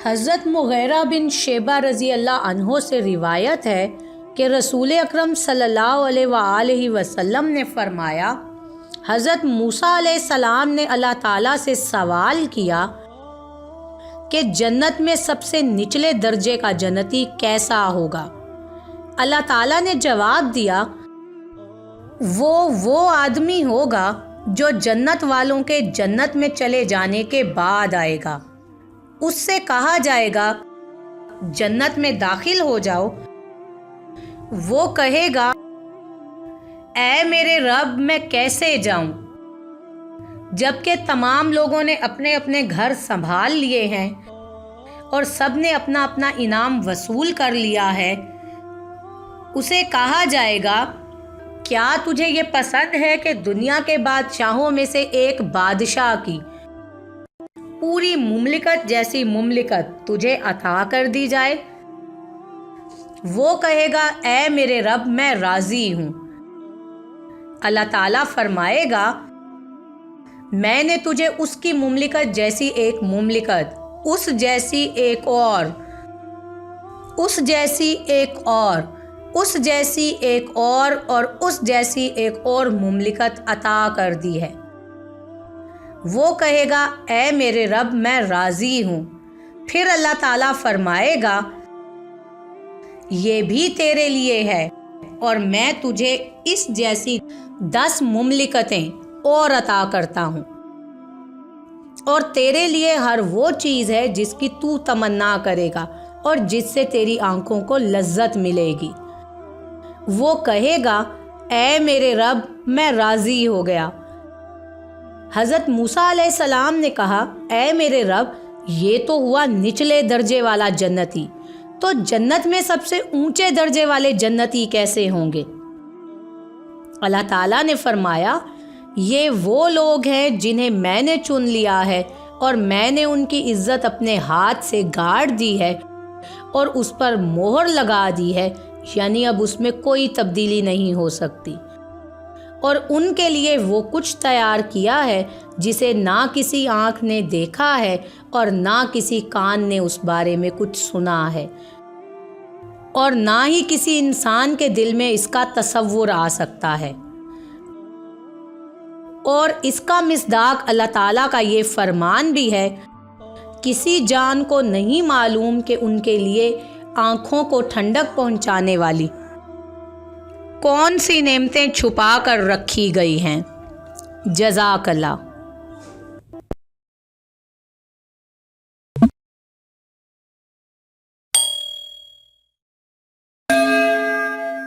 حضرت مغیرہ بن شیبہ رضی اللہ عنہ سے روایت ہے کہ رسول اکرم صلی اللہ علیہ وآلہ وسلم نے فرمایا، حضرت موسیٰ علیہ السلام نے اللہ تعالیٰ سے سوال کیا کہ جنت میں سب سے نچلے درجے کا جنتی کیسا ہوگا؟ اللہ تعالیٰ نے جواب دیا، وہ آدمی ہوگا جو جنت والوں کے جنت میں چلے جانے کے بعد آئے گا۔ اس سے کہا جائے گا جنت میں داخل ہو جاؤ۔ وہ کہے گا، اے میرے رب میں کیسے جاؤں؟ جبکہ تمام لوگوں نے اپنے اپنے گھر سنبھال لیے ہیں اور سب نے اپنا اپنا انعام وصول کر لیا ہے۔ اسے کہا جائے گا، کیا تجھے یہ پسند ہے کہ دنیا کے بادشاہوں میں سے ایک بادشاہ کی پوری مملکت جیسی مملکت تجھے عطا کر دی جائے؟ وہ کہے گا، اے میرے رب میں راضی ہوں۔ اللہ تعالیٰ فرمائے گا، میں نے تجھے اس کی مملکت جیسی ایک مملکت، اس جیسی ایک اور، اس جیسی ایک اور، اس جیسی ایک اور اس جیسی ایک اور مملکت عطا کر دی ہے۔ وہ کہے گا، اے میرے رب میں راضی ہوں۔ پھر اللہ تعالیٰ فرمائے گا، یہ بھی تیرے لیے ہے اور میں تجھے اس جیسی 10 مملکتیں اور عطا کرتا ہوں، اور تیرے لیے ہر وہ چیز ہے جس کی تو تمنا کرے گا اور جس سے تیری آنکھوں کو لذت ملے گی۔ وہ کہے گا، اے میرے رب میں راضی ہو گیا۔ حضرت موسیٰ علیہ السلام نے کہا، اے میرے رب، یہ تو ہوا نچلے درجے والا جنتی، تو جنت میں سب سے اونچے درجے والے جنتی کیسے ہوں گے؟ اللہ تعالیٰ نے فرمایا، یہ وہ لوگ ہیں جنہیں میں نے چن لیا ہے اور میں نے ان کی عزت اپنے ہاتھ سے گاڑ دی ہے اور اس پر مہر لگا دی ہے، یعنی اب اس میں کوئی تبدیلی نہیں ہو سکتی۔ اور ان کے لیے وہ کچھ تیار کیا ہے جسے نہ کسی آنکھ نے دیکھا ہے اور نہ کسی کان نے اس بارے میں کچھ سنا ہے، اور نہ ہی کسی انسان کے دل میں اس کا تصور آ سکتا ہے۔ اور اس کا مصداق اللہ تعالیٰ کا یہ فرمان بھی ہے، کسی جان کو نہیں معلوم کہ ان کے لیے آنکھوں کو ٹھنڈک پہنچانے والی کون سی نعمتیں چھپا کر رکھی گئی ہیں۔ جزاک اللہ۔